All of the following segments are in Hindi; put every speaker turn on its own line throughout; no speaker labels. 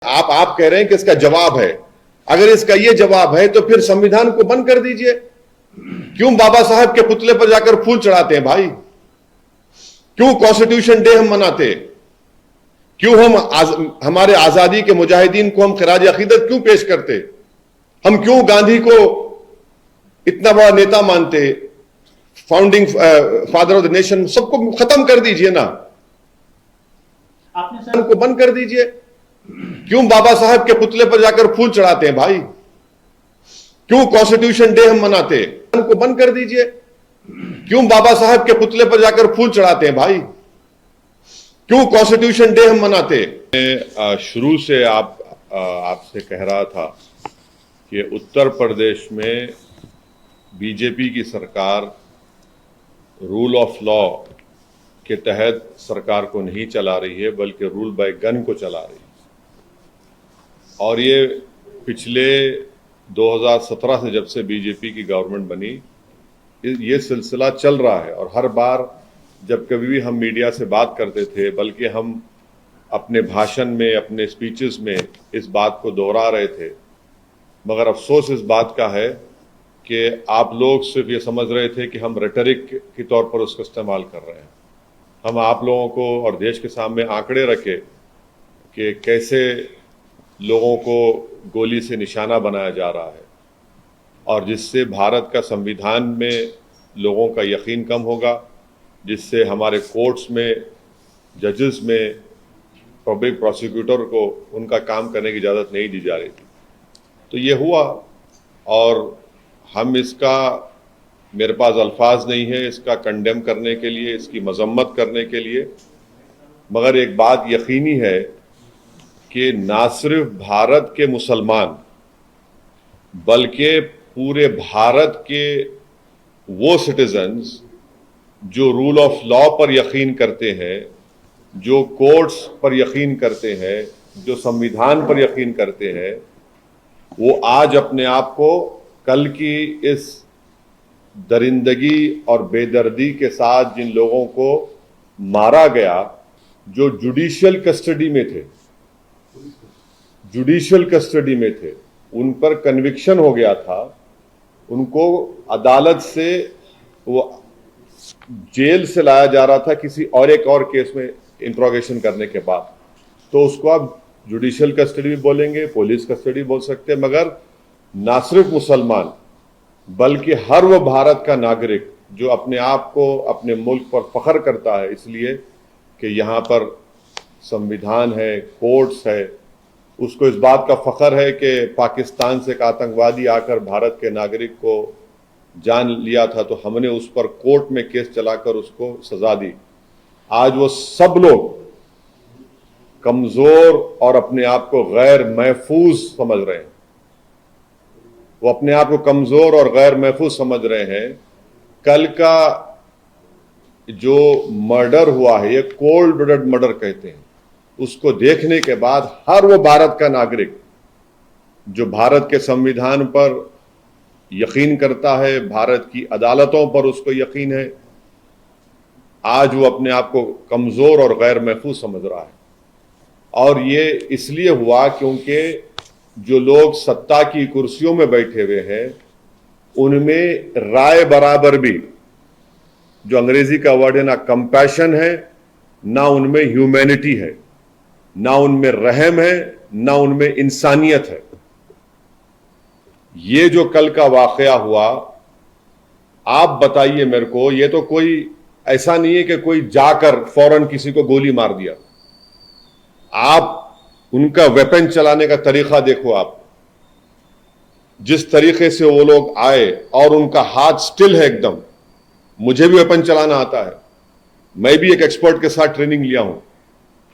आप कह रहे हैं कि इसका जवाब है। अगर इसका ये जवाब है तो फिर संविधान को बंद कर दीजिए। क्यों बाबा साहब के पुतले पर जाकर फूल चढ़ाते हैं भाई? क्यों कॉन्स्टिट्यूशन डे हम मनाते? क्यों हमारे आजादी के मुजाहिदीन को हम खराज अकीदत क्यों पेश करते? हम क्यों गांधी को इतना बड़ा नेता मानते, founding father of the nation? सबको खत्म कर दीजिए ना, आपने को बंद कर दीजिए। क्यों बाबा साहब के पुतले पर जाकर फूल चढ़ाते हैं भाई? क्यों कॉन्स्टिट्यूशन डे हम मनाते? उनको बंद कर दीजिए। क्यों बाबा साहब के पुतले पर जाकर फूल चढ़ाते हैं भाई? क्यों कॉन्स्टिट्यूशन डे हम मनाते? शुरू से आपसे कह रहा था कि उत्तर प्रदेश में बीजेपी की सरकार रूल ऑफ लॉ के तहत सरकार को नहीं चला रही है, बल्कि रूल बाय गन को चला रही है। और ये पिछले 2017 से जब से बीजेपी की गवर्नमेंट बनी, ये सिलसिला चल रहा है। और हर बार जब कभी भी हम मीडिया से बात करते थे, बल्कि हम अपने भाषण में, अपने स्पीचेस में इस बात को दोहरा रहे थे। मगर अफसोस इस बात का है कि आप लोग सिर्फ ये समझ रहे थे कि हम रेटरिक के तौर पर उसका इस्तेमाल कर रहे हैं। हम आप लोगों को और देश के सामने आंकड़े रखे कि कैसे लोगों को गोली से निशाना बनाया जा रहा है, और जिससे भारत का संविधान में लोगों का यकीन कम होगा, जिससे हमारे कोर्ट्स में, जजेस में, पब्लिक प्रोसिक्यूटर को उनका काम करने की इजाज़त नहीं दी जा रही थी। तो ये हुआ, और हम इसका, मेरे पास अल्फाज नहीं है इसका कंडेम करने के लिए, इसकी मजम्मत करने के लिए। मगर एक बात यकीनी है कि ना सिर्फ भारत के मुसलमान, बल्कि पूरे भारत के वो सिटीजन्स जो रूल ऑफ लॉ पर यकीन करते हैं, जो कोर्ट्स पर यकीन करते हैं, जो संविधान पर यकीन करते हैं, वो आज अपने आप को कल की इस दरिंदगी और बेदर्दी के साथ जिन लोगों को मारा गया, जो जुडिशियल कस्टडी में थे, उन पर कन्विक्शन हो गया था, उनको अदालत से, वो जेल से लाया जा रहा था किसी और एक और केस में इंट्रोगेशन करने के बाद, तो उसको आप जुडिशियल कस्टडी भी बोलेंगे, पुलिस कस्टडी बोल सकते हैं। मगर ना सिर्फ मुसलमान, बल्कि हर वो भारत का नागरिक जो अपने आप को, अपने मुल्क पर फख्र करता है इसलिए कि यहाँ पर संविधान है, कोर्ट्स है, उसको इस बात का फख्र है कि पाकिस्तान से एक आतंकवादी आकर भारत के नागरिक को जान लिया था, तो हमने उस पर कोर्ट में केस चलाकर उसको सजा दी। आज वो सब लोग कमजोर और अपने आप को गैर महफूज समझ रहे हैं। वो अपने आप को कमजोर और गैर महफूज समझ रहे हैं। कल का जो मर्डर हुआ है, ये कोल्ड ब्लडेड मर्डर कहते हैं, उसको देखने के बाद हर वो भारत का नागरिक जो भारत के संविधान पर यकीन करता है, भारत की अदालतों पर उसको यकीन है, आज वो अपने आप को कमजोर और गैर महफूज समझ रहा है। और ये इसलिए हुआ क्योंकि जो लोग सत्ता की कुर्सियों में बैठे हुए हैं, उनमें राय बराबर भी, जो अंग्रेजी का वर्ड है, ना कंपैशन है, ना उनमें ह्यूमैनिटी है, ना उनमें रहम है, ना उनमें इंसानियत है। ये जो कल का वाकया हुआ, आप बताइए मेरे को, ये तो कोई ऐसा नहीं है कि कोई जाकर फौरन किसी को गोली मार दिया। आप उनका वेपन चलाने का तरीका देखो, आप जिस तरीके से वो लोग आए, और उनका हाथ स्टिल है एकदम। मुझे भी वेपन चलाना आता है, मैं भी एक एक्सपर्ट के साथ ट्रेनिंग लिया हूं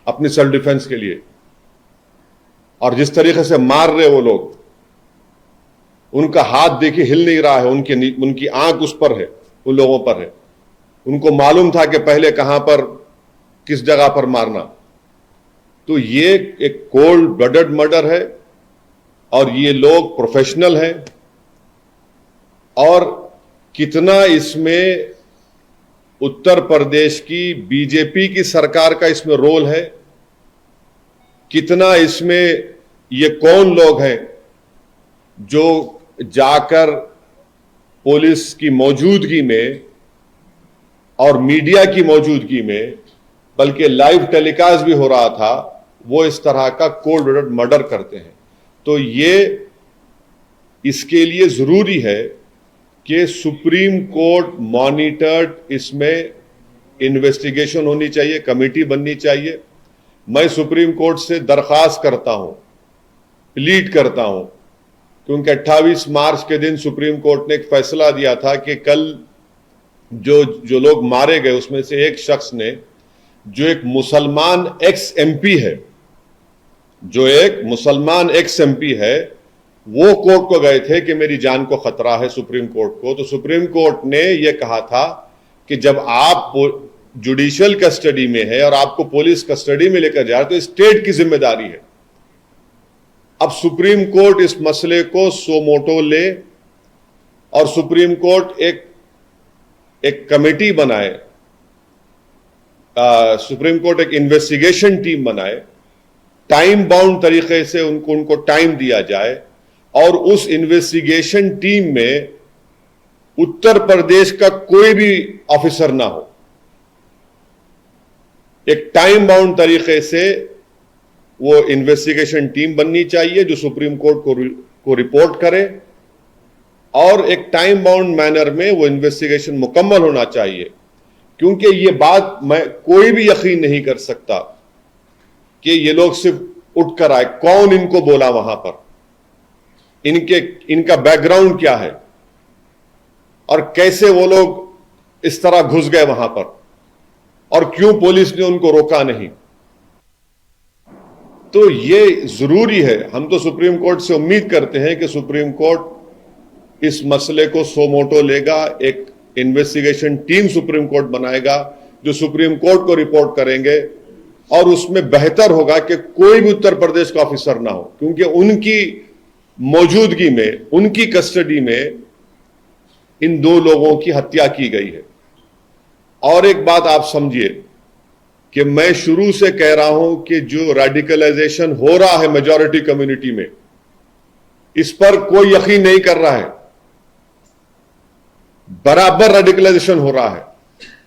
अपनी सेल्फ डिफेंस के लिए। और जिस तरीके से मार रहे वो लोग, उनका हाथ देखिए हिल नहीं रहा है, उनकी आंख उस पर है, उन लोगों पर है। उनको मालूम था कि पहले कहां पर, किस जगह पर मारना। तो ये एक कोल्ड ब्लडेड मर्डर है, और ये लोग प्रोफेशनल हैं। और कितना इसमें उत्तर प्रदेश की बीजेपी की सरकार का इसमें रोल है, कितना इसमें ये कौन लोग हैं जो जाकर पुलिस की मौजूदगी में और मीडिया की मौजूदगी में, बल्कि लाइव टेलीकास्ट भी हो रहा था, वो इस तरह का कोल्ड ब्लडेड मर्डर करते हैं। तो ये इसके लिए जरूरी है कि सुप्रीम कोर्ट मॉनिटर्ड इसमें इन्वेस्टिगेशन होनी चाहिए, कमेटी बननी चाहिए। मैं सुप्रीम कोर्ट से दरख्वास्त करता हूं, प्लीड करता हूं, क्योंकि 28 मार्च के दिन सुप्रीम कोर्ट ने एक फैसला दिया था कि कल जो लोग मारे गए उसमें से एक शख्स ने, जो एक मुसलमान एक्स एमपी है, जो एक मुसलमान एक्स एमपी है, वो कोर्ट को गए थे कि मेरी जान को खतरा है सुप्रीम कोर्ट को। तो सुप्रीम कोर्ट ने यह कहा था कि जब आप जुडिशियल कस्टडी में है और आपको पुलिस कस्टडी में लेकर जा रहे तो स्टेट की जिम्मेदारी है। अब सुप्रीम कोर्ट इस मसले को सो मोटो ले और सुप्रीम कोर्ट एक कमेटी बनाए, सुप्रीम कोर्ट एक इन्वेस्टिगेशन टीम बनाए, टाइम बाउंड तरीके से उनको टाइम दिया जाए और उस इन्वेस्टिगेशन टीम में उत्तर प्रदेश का कोई भी ऑफिसर ना हो। एक टाइम बाउंड तरीके से वो इन्वेस्टिगेशन टीम बननी चाहिए जो सुप्रीम कोर्ट को रिपोर्ट करे, और एक टाइम बाउंड मैनर में वो इन्वेस्टिगेशन मुकम्मल होना चाहिए। क्योंकि ये बात कोई भी यकीन नहीं कर सकता कि ये लोग सिर्फ उठकर आए, कौन इनको बोला वहां पर, इनका बैकग्राउंड क्या है और कैसे वो लोग इस तरह घुस गए वहां पर, और क्यों पुलिस ने उनको रोका नहीं। तो ये जरूरी है। हम तो सुप्रीम कोर्ट से उम्मीद करते हैं कि सुप्रीम कोर्ट इस मसले को सो मोटो लेगा, एक इन्वेस्टिगेशन टीम सुप्रीम कोर्ट बनाएगा जो सुप्रीम कोर्ट को रिपोर्ट करेंगे, और उसमें बेहतर होगा कि कोई भी उत्तर प्रदेश का ऑफिसर ना हो, क्योंकि उनकी मौजूदगी में, उनकी कस्टडी में इन दो लोगों की हत्या की गई है। और एक बात आप समझिए कि मैं शुरू से कह रहा हूं कि जो रेडिकलाइजेशन हो रहा है मेजॉरिटी कम्युनिटी में, इस पर कोई यकीन नहीं कर रहा है। बराबर रेडिकलाइजेशन हो रहा है।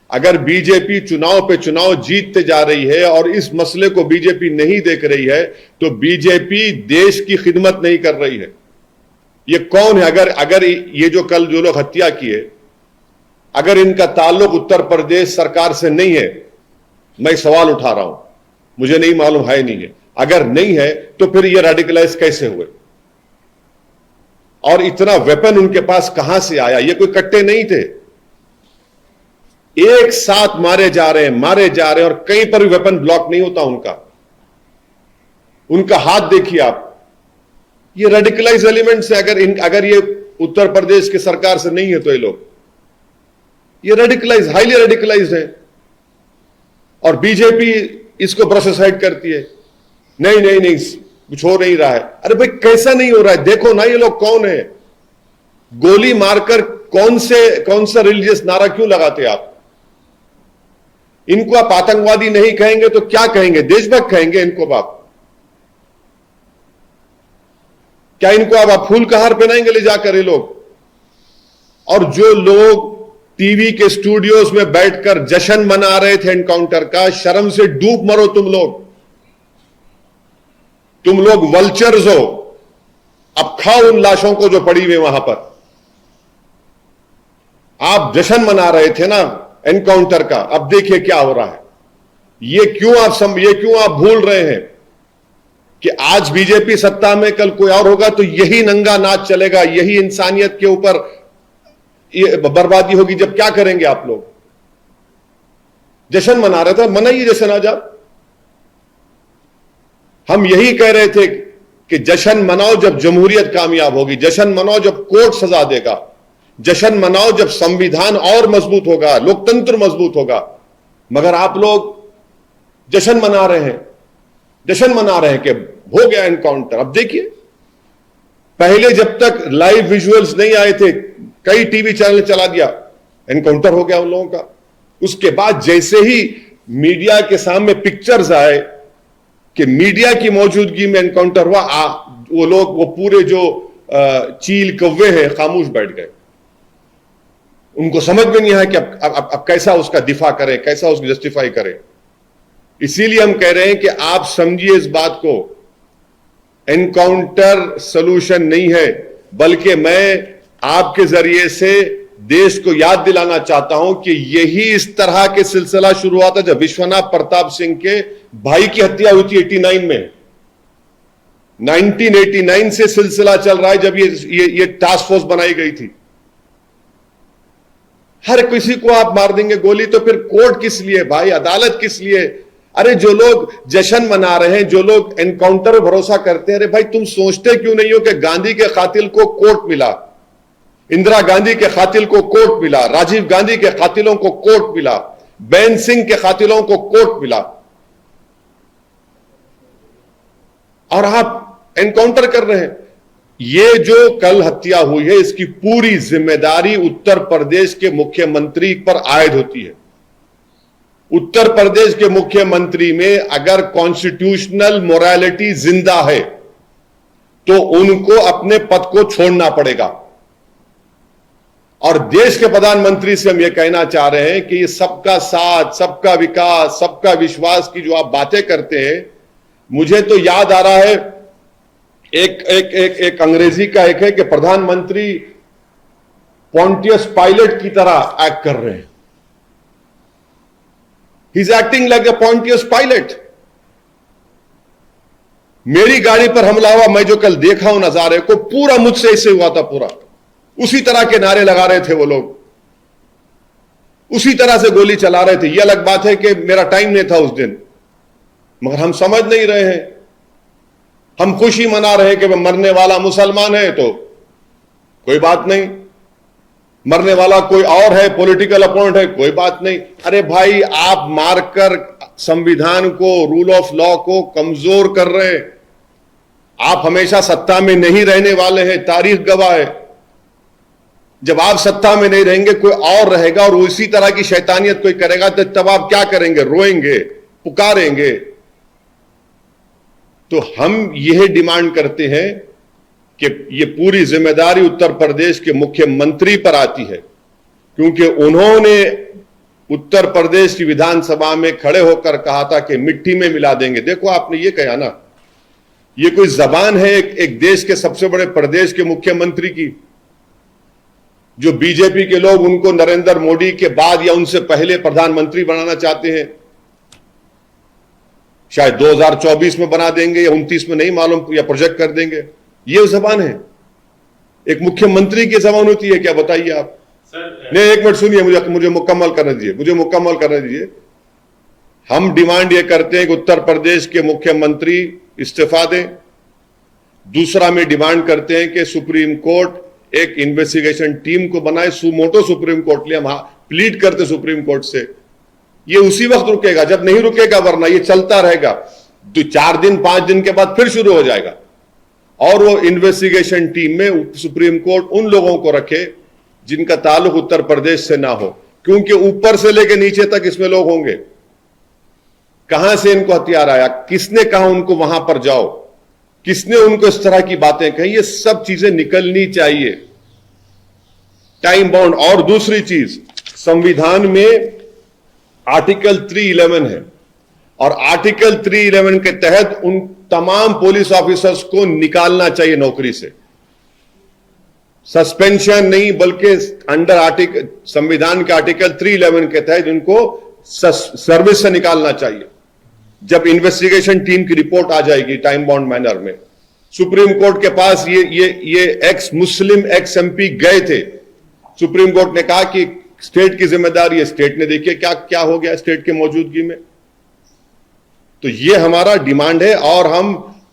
अगर बीजेपी चुनाव पे चुनाव जीतते जा रही है और इस मसले को बीजेपी नहीं देख रही है, तो बीजेपी देश की खिदमत नहीं कर रही है। ये कौन है? अगर ये जो कल जो लोग हत्या किए, अगर इनका ताल्लुक उत्तर प्रदेश सरकार से नहीं है, मैं सवाल उठा रहा हूं, मुझे नहीं मालूम है नहीं है, अगर नहीं है तो फिर ये रेडिकलाइज कैसे हुए और इतना वेपन उनके पास कहां से आया? ये कोई कट्टे नहीं थे, एक साथ मारे जा रहे हैं और कहीं पर भी वेपन ब्लॉक नहीं होता उनका हाथ देखिए आप। ये रेडिकलाइज एलिमेंट से अगर ये उत्तर प्रदेश की सरकार से नहीं है तो ये रेडिकलाइज, हाईली रेडिकलाइज है, और बीजेपी इसको प्रोसेसाइड करती है। नहीं कुछ हो नहीं रहा है। अरे भाई कैसा नहीं हो रहा है? देखो ना ये लोग कौन है, गोली मारकर कौन सा रिलीजियस नारा क्यों लगाते आप? इनको आप आतंकवादी नहीं कहेंगे तो क्या कहेंगे? देशभक्त कहेंगे इनको आप? क्या इनको आप फूल का हार पहनाएंगे ले जाकर ये लोग? और जो लोग टीवी के स्टूडियोज में बैठकर जश्न मना रहे थे एनकाउंटर का, शर्म से डूब मरो तुम लोग वल्चर्स हो। अब खाओ उन लाशों को जो पड़ी हुई वहां पर। आप जश्न मना रहे थे ना एनकाउंटर का, अब देखिए क्या हो रहा है। ये क्यों आप भूल रहे हैं कि आज बीजेपी सत्ता में, कल कोई और होगा तो यही नंगा नाच चलेगा, यही इंसानियत के ऊपर ये बर्बादी होगी। जब क्या करेंगे आप लोग? जश्न मना रहे थे, मनाइए जश्न आज आप। हम यही कह रहे थे कि जश्न मनाओ जब जमहूरियत कामयाब होगी, जश्न मनाओ जब कोर्ट सजा देगा, जश्न मनाओ जब संविधान और मजबूत होगा, लोकतंत्र मजबूत होगा। मगर आप लोग जश्न मना रहे हैं कि हो गया एनकाउंटर। अब देखिए, पहले जब तक लाइव विजुअल्स नहीं आए थे, कई टीवी चैनल चला दिया, एनकाउंटर हो गया उन लोगों का। उसके बाद जैसे ही मीडिया के सामने पिक्चर्स आए कि मीडिया की मौजूदगी में एनकाउंटर हुआ, वो लोग, वो पूरे जो चील कौवे हैं, खामोश बैठ गए। उनको समझ में नहीं आया कि अब कैसा उसका दिफा करें, कैसा उसको जस्टिफाई करें। इसीलिए हम कह रहे हैं कि आप समझिए इस बात को, एनकाउंटर सॉल्यूशन नहीं है, बल्कि मैं आपके जरिए से देश को याद दिलाना चाहता हूं कि यही इस तरह के सिलसिला शुरू हुआ था जब विश्वनाथ प्रताप सिंह के भाई की हत्या हुई थी 89 में। 1989 से सिलसिला चल रहा है जब ये टास्क फोर्स बनाई गई थी। हर किसी को आप मार देंगे गोली, तो फिर कोर्ट किस लिए भाई, अदालत किस लिए? अरे जो लोग जश्न मना रहे हैं, जो लोग एनकाउंटर पर भरोसा करते हैं, अरे भाई तुम सोचते क्यों नहीं हो कि गांधी के कातिल को कोर्ट मिला, इंदिरा गांधी के कातिल को कोर्ट मिला, राजीव गांधी के कातिलों को कोर्ट मिला, बेन सिंह के कातिलों को कोर्ट मिला, और आप एनकाउंटर कर रहे हैं। ये जो कल हत्या हुई है, इसकी पूरी जिम्मेदारी उत्तर प्रदेश के मुख्यमंत्री पर आयद होती है। उत्तर प्रदेश के मुख्यमंत्री में अगर कॉन्स्टिट्यूशनल मोरालिटी जिंदा है तो उनको अपने पद को छोड़ना पड़ेगा। और देश के प्रधानमंत्री से हम यह कहना चाह रहे हैं कि ये सबका साथ, सबका विकास, सबका विश्वास की जो आप बातें करते हैं, मुझे तो याद आ रहा है एक अंग्रेजी का एक है कि प्रधानमंत्री पॉन्टियस पायलट की तरह एक्ट कर रहे हैं। He is acting like a Pontius Pilate. मेरी गाड़ी पर हमला हुआ, मैं जो कल देखा हूं नजारे को, पूरा मुझसे ऐसे हुआ था, पूरा उसी तरह के नारे लगा रहे थे वो लोग, उसी तरह से गोली चला रहे थे। यह अलग बात है कि मेरा टाइम नहीं था उस दिन, मगर हम समझ नहीं रहे हैं। हम खुशी मना रहे हैं कि मरने वाला मुसलमान है तो कोई बात नहीं, मरने वाला कोई और है, पॉलिटिकल अपोनेंट है, कोई बात नहीं। अरे भाई, आप मारकर संविधान को, रूल ऑफ लॉ को कमजोर कर रहे हैं। आप हमेशा सत्ता में नहीं रहने वाले हैं, तारीख गवाह है। जब आप सत्ता में नहीं रहेंगे, कोई और रहेगा और उसी तरह की शैतानियत कोई करेगा, तो तब आप क्या करेंगे? रोएंगे, पुकारेंगे। तो हम यह डिमांड करते हैं कि ये पूरी जिम्मेदारी उत्तर प्रदेश के मुख्यमंत्री पर आती है, क्योंकि उन्होंने उत्तर प्रदेश की विधानसभा में खड़े होकर कहा था कि मिट्टी में मिला देंगे। देखो, आपने ये कहा ना, ये कोई जबान है एक देश के सबसे बड़े प्रदेश के मुख्यमंत्री की, जो बीजेपी के लोग उनको नरेंद्र मोदी के बाद या उनसे पहले प्रधानमंत्री बनाना चाहते हैं। शायद 2024 में बना देंगे या 29 में, नहीं मालूम, या प्रोजेक्ट कर देंगे। ये जबान है, एक मुख्यमंत्री की जबान होती है क्या? बताइए आप। नहीं, एक मिनट सुनिए, मुझे मुकम्मल करने दीजिए। हम डिमांड ये करते हैं कि उत्तर प्रदेश के मुख्यमंत्री इस्तीफा दें। दूसरा में डिमांड करते हैं कि सुप्रीम कोर्ट एक इन्वेस्टिगेशन टीम को बनाए, सुमोटो सुप्रीम कोर्ट लिए हम प्लीड करते सुप्रीम कोर्ट से। ये उसी वक्त रुकेगा जब नहीं रुकेगा, वरना ये चलता रहेगा। 4 दिन 5 दिन के बाद फिर शुरू हो जाएगा। और वो इन्वेस्टिगेशन टीम में सुप्रीम कोर्ट उन लोगों को रखे जिनका ताल्लुक उत्तर प्रदेश से ना हो, क्योंकि ऊपर से लेकर नीचे तक इसमें लोग होंगे। कहां से इनको हथियार आया, किसने कहा उनको वहां पर जाओ, किसने उनको इस तरह की बातें कही, ये सब चीजें निकलनी चाहिए, टाइम बाउंड। और दूसरी चीज, संविधान में आर्टिकल 311 है, और आर्टिकल 311 के तहत उन तमाम पुलिस ऑफिसर्स को निकालना चाहिए नौकरी से। सस्पेंशन नहीं, बल्कि अंडर संविधान के आर्टिकल 311 के तहत उनको सर्विस से निकालना चाहिए। जब इन्वेस्टिगेशन टीम की रिपोर्ट आ जाएगी टाइम बाउंड मैनर में, सुप्रीम कोर्ट के पास ये एक्स मुस्लिम एक्स एमपी गए थे। सुप्रीम कोर्ट ने कहा कि स्टेट की जिम्मेदारी है, स्टेट ने देखिए क्या क्या हो गया स्टेट की मौजूदगी में। तो ये हमारा डिमांड है, और हम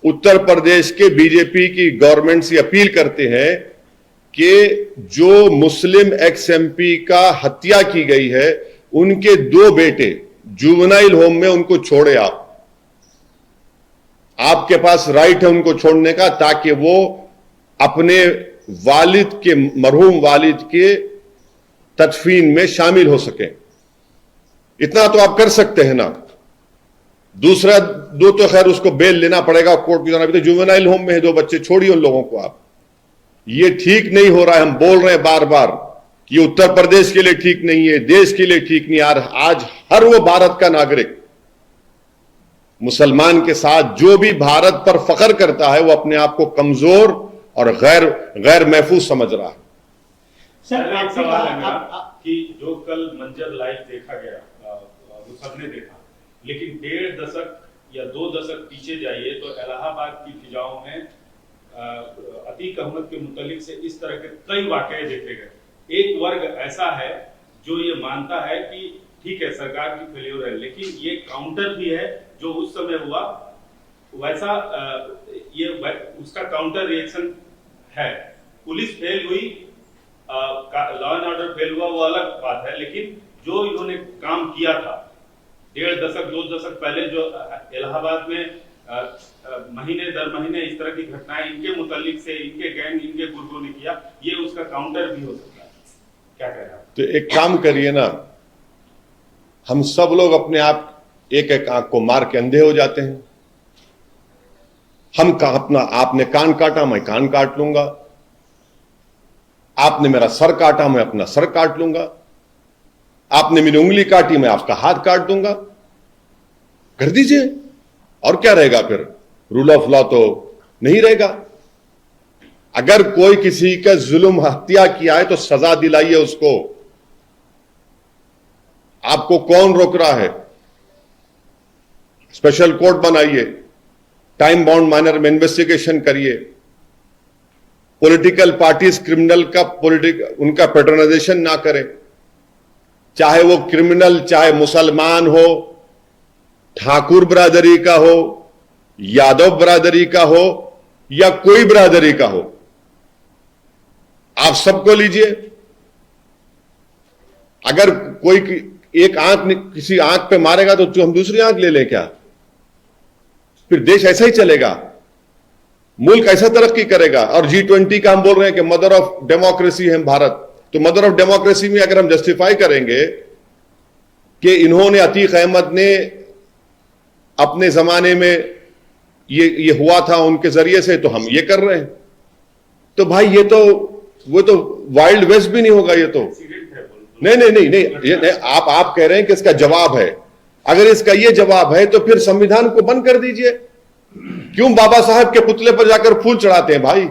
उत्तर प्रदेश के बीजेपी की गवर्नमेंट से अपील करते हैं कि जो मुस्लिम एक्स एमपी का हत्या की गई है, उनके 2 बेटे जुवेनाइल होम में, उनको छोड़े आप। आपके पास राइट है उनको छोड़ने का, ताकि वो अपने वालिद के, मरहूम वालिद के तदफीन में शामिल हो सके। इतना तो आप कर सकते हैं ना। दूसरा दो तो खैर उसको बेल लेना पड़ेगा कोर्ट की, अभी तो जुवेनाइल होम में है 2 बच्चे, छोड़िए उन लोगों को आप। ये ठीक नहीं हो रहा है, हम बोल रहे हैं बार बार कि उत्तर प्रदेश के लिए ठीक नहीं है, देश के लिए ठीक नहीं। आज हर वो भारत का नागरिक मुसलमान के साथ जो भी भारत पर फख्र करता है वो अपने आप को कमजोर और गैर महफूज समझ रहा है।
सर एक सवाल है मेरा कि जो कल मंजर लाइव देखा गया, वो सबने देखा, लेकिन 1.5 दशक या 2 दशक पीछे जाइए तो इलाहाबाद की फिजाओं में अतीक अहमद के मुतालिक से इस तरह के कई वाकये देखे गए। एक वर्ग ऐसा है जो ये मानता है कि ठीक है सरकार की फेल्योर है, लेकिन ये काउंटर भी है जो उस समय हुआ वैसा ये उसका काउंटर रिएक्शन है। पुलिस फेल हुई, लॉ एंड ऑर्डर फेल हुआ, वो अलग बात है, लेकिन जो इन्होंने काम किया था 1.5 दशक 2 दशक पहले जो इलाहाबाद में महीने दर महीने इस तरह की घटनाएं इनके मुतालिक से, इनके गैंग, इनके गुर्गों ने किया, ये उसका काउंटर भी हो सकता है। क्या कह रहे हैं? तो
एक काम करिए ना, हम सब लोग अपने आप एक एक आंख को मार के अंधे हो जाते हैं। हम अपना, आपने कान काटा मैं कान काट लूंगा, आपने मेरा सर काटा मैं अपना सर काट लूंगा, आपने मेरी उंगली काटी मैं आपका हाथ काट दूंगा। कर दीजिए, और क्या रहेगा फिर? रूल ऑफ लॉ तो नहीं रहेगा। अगर कोई किसी का जुल्म हत्या किया है तो सजा दिलाइए उसको। आपको कौन रोक रहा है? स्पेशल कोर्ट बनाइए, टाइम बाउंड मैनर में इन्वेस्टिगेशन करिए। पॉलिटिकल पार्टीज क्रिमिनल का उनका पैट्रोनाइजेशन ना करें, चाहे वो क्रिमिनल चाहे मुसलमान हो, ठाकुर बरादरी का हो, यादव बरादरी का हो या कोई बरादरी का हो, आप सबको लीजिए। अगर कोई एक आंख किसी आंख पे मारेगा तो हम दूसरी आंख ले लें क्या? फिर देश ऐसा ही चलेगा, मुल्क ऐसा तरक्की करेगा। और G20 का हम बोल रहे हैं कि मदर ऑफ डेमोक्रेसी है भारत, तो मदर ऑफ डेमोक्रेसी में अगर हम जस्टिफाई करेंगे कि इन्होंने, अतीक अहमद ने अपने जमाने में ये हुआ था उनके जरिए से, तो हम ये कर रहे हैं, तो भाई ये तो वो तो वाइल्ड वेस्ट भी नहीं होगा। ये तो नहीं, आप कह रहे हैं कि इसका जवाब है। अगर इसका ये जवाब है तो फिर संविधान को बंद कर दीजिए। क्यों बाबा साहब के पुतले पर जाकर फूल चढ़ाते हैं भाई?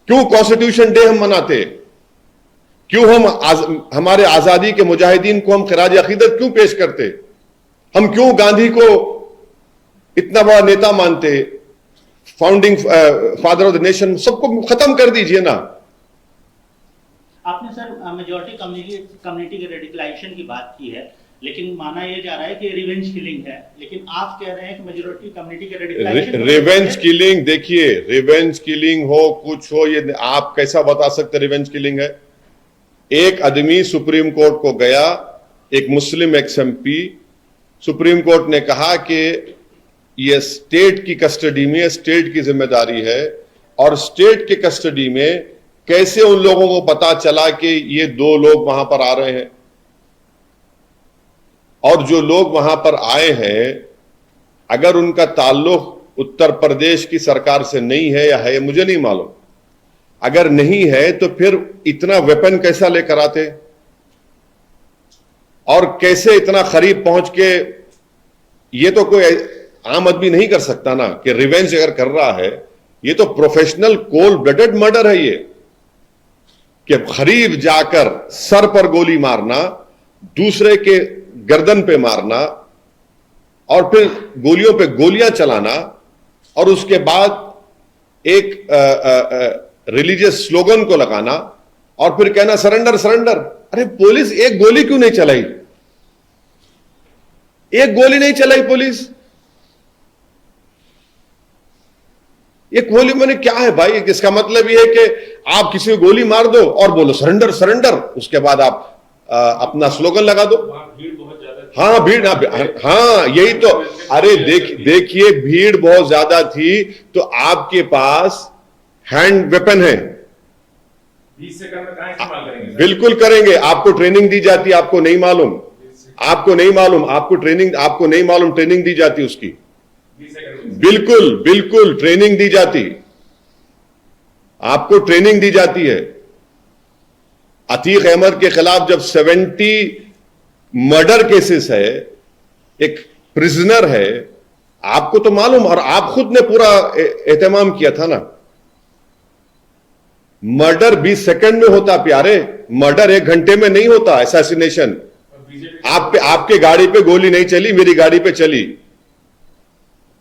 क्यों कॉन्स्टिट्यूशन डे हम मनाते? क्यों हम हमारे आजादी के मुजाहिदीन को हम खराज अकीदत क्यों पेश करते? हम क्यों गांधी को इतना बड़ा नेता मानते, founding father of the nation? सबको खत्म कर दीजिए ना।
आपने सर मेजॉरिटी कम्युनिटी के रेडिकलाइजेशन की बात की है, लेकिन माना यह जा रहा है कि रिवेंज किलिंग है, लेकिन आप कह रहे हैं कि मेजॉरिटी कम्युनिटी के रेडिकलाइजेशन
रिवेंज किलिंग, देखिए रिवेंज किलिंग हो कुछ हो, ये आप कैसा बता सकते रिवेंज किलिंग है? एक आदमी सुप्रीम कोर्ट को गया, एक मुस्लिम एक्स-एमपी, सुप्रीम कोर्ट ने कहा कि ये स्टेट की कस्टडी में, स्टेट की जिम्मेदारी है, और स्टेट के कस्टडी में कैसे उन लोगों को पता चला कि ये 2 लोग वहां पर आ रहे हैं? और जो लोग वहां पर आए हैं, अगर उनका ताल्लुक उत्तर प्रदेश की सरकार से नहीं है या है, मुझे नहीं मालूम। अगर नहीं है तो फिर इतना वेपन कैसा लेकर आते, और कैसे इतना करीब पहुंच के? ये तो कोई आम आदमी नहीं कर सकता ना कि रिवेंज अगर कर रहा है। ये तो प्रोफेशनल कोल्ड ब्लडेड मर्डर है ये, कि करीब जाकर सर पर गोली मारना, दूसरे के गर्दन पे मारना, और फिर गोलियों पे गोलियां चलाना, और उसके बाद एक रिलीजियस स्लोगन को लगाना, और फिर कहना सरेंडर सरेंडर। अरे पुलिस एक गोली क्यों नहीं चलाई? एक गोली नहीं चलाई पुलिस। ये गोली मैंने क्या है भाई? इसका मतलब यह है कि आप किसी को गोली मार दो और बोलो सरेंडर सरेंडर, उसके बाद आप अपना स्लोगन लगा दो।
भीड़ बहुत ज्यादा,
हाँ भीड़, हाँ यही तो। अरे देखिए भीड़ बहुत ज्यादा थी, तो आपके पास हैंड वेपन है,
20 सेकंड में कहां इस्तेमाल करेंगे?
बिल्कुल करेंगे। आपको ट्रेनिंग दी जाती है, आपको नहीं मालूम? आपको नहीं मालूम, आपको नहीं मालूम ट्रेनिंग दी जाती उसकी।
20 सेकंड
बिल्कुल बिल्कुल ट्रेनिंग दी जाती, आपको ट्रेनिंग दी जाती है। अतीक अहमद के खिलाफ जब 70 मर्डर केसेस है, एक प्रिजनर है, आपको तो मालूम, और आप खुद ने पूरा एहतमाम किया था ना। मर्डर 20 सेकंड में होता प्यारे, मर्डर 1 घंटे में नहीं होता। असैसिनेशन, आपके गाड़ी पे गोली नहीं चली, मेरी गाड़ी पे चली।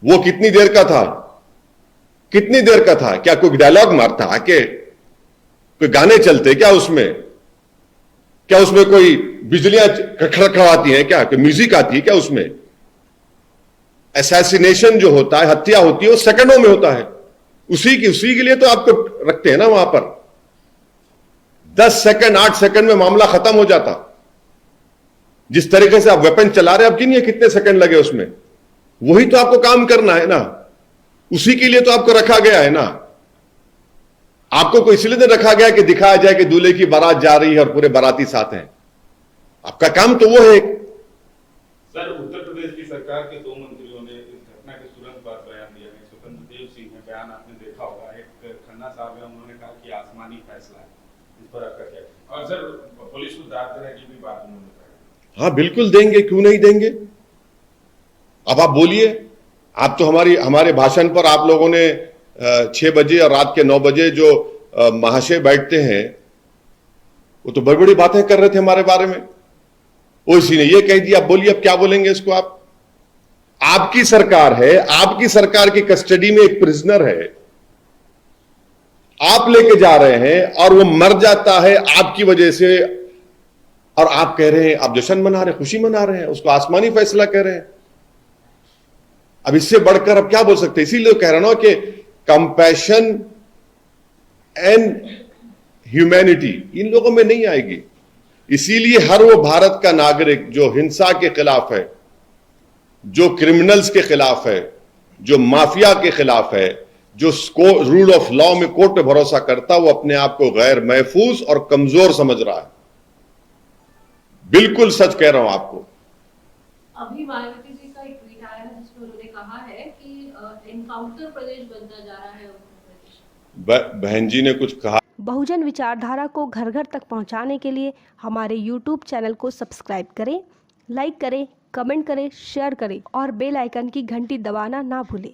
वो कितनी देर का था, कितनी देर का था? क्या कोई डायलॉग मारता आके, कोई गाने चलते क्या उसमें? क्या उसमें कोई बिजलियां खड़खड़ाती हैं क्या? कोई म्यूजिक आती है क्या उसमें? असैसिनेशन जो होता है, हत्या होती है, वो सेकंडों में होता है। उसी के लिए तो आपको रखते हैं ना वहां पर। 10 सेकंड 8 सेकंड में मामला खत्म हो जाता। जिस तरीके से आप वेपन चला रहे हैं, अब गिनिए कितने सेकंड लगे उसमें। वही तो आपको काम करना है ना, उसी के लिए तो आपको रखा गया है ना। आपको कोई इसलिए नहीं रखा गया कि दिखाया जाए कि दूल्हे की बारात जा रही है और पूरे बाराती साथ हैं। आपका काम तो वो है।
सर, उत्तर प्रदेश की सरकार के 2 मंत्रियों ने इस घटना के तुरंत बाद बयान दिया है। स्वतंत्र देव सिंह है, बयान आपने देखा होगा। एक खन्ना साहब है, उन्होंने कहा कि आसमानी फैसला है। इस पर आपका क्या? और सर, पुलिस को दाद देने की भी बात उन्होंने कहा।
हाँ बिल्कुल देंगे, क्यों नहीं देंगे। अब आप बोलिए, आप तो हमारे भाषण पर आप लोगों ने 6 बजे और रात के 9 बजे जो महाशय बैठते हैं, वो तो बड़ी बड़ी बातें कर रहे थे हमारे बारे में। ओसी ने ये कह दिया, अब बोलिए अब क्या बोलेंगे इसको आप? आपकी सरकार है, आपकी सरकार की कस्टडी में एक प्रिजनर है, आप लेके जा रहे हैं और वो मर जाता है आपकी वजह से, और आप कह रहे हैं, आप जश्न मना रहे हैं, खुशी मना रहे हैं, उसको आसमानी फैसला कह रहे हैं। अब इससे बढ़कर अब क्या बोल सकते हैं? इसीलिए कह रहा ना कि कंपैशन एंड ह्यूमैनिटी इन लोगों में नहीं आएगी। इसीलिए हर वो भारत का नागरिक जो हिंसा के खिलाफ है, जो क्रिमिनल्स के खिलाफ है, जो माफिया के खिलाफ है, जो रूल ऑफ लॉ में कोर्ट पे भरोसा करता, वो अपने आप को गैर महफूज और कमजोर समझ रहा है। बिल्कुल सच कह रहा हूं आपको।
अभी मायावती जी का एक ट्वीट आया है जिसमें उन्होंने कहा है कि एनकाउंटर प्रदेश बनता जा रहा है उत्तर प्रदेश।
बहन जी ने कुछ कहा।
बहुजन विचारधारा को घर घर तक पहुंचाने के लिए हमारे YouTube चैनल को सब्सक्राइब करें, लाइक करें, कमेंट करें, शेयर करें और बेल आइकन की घंटी दबाना ना भूलें।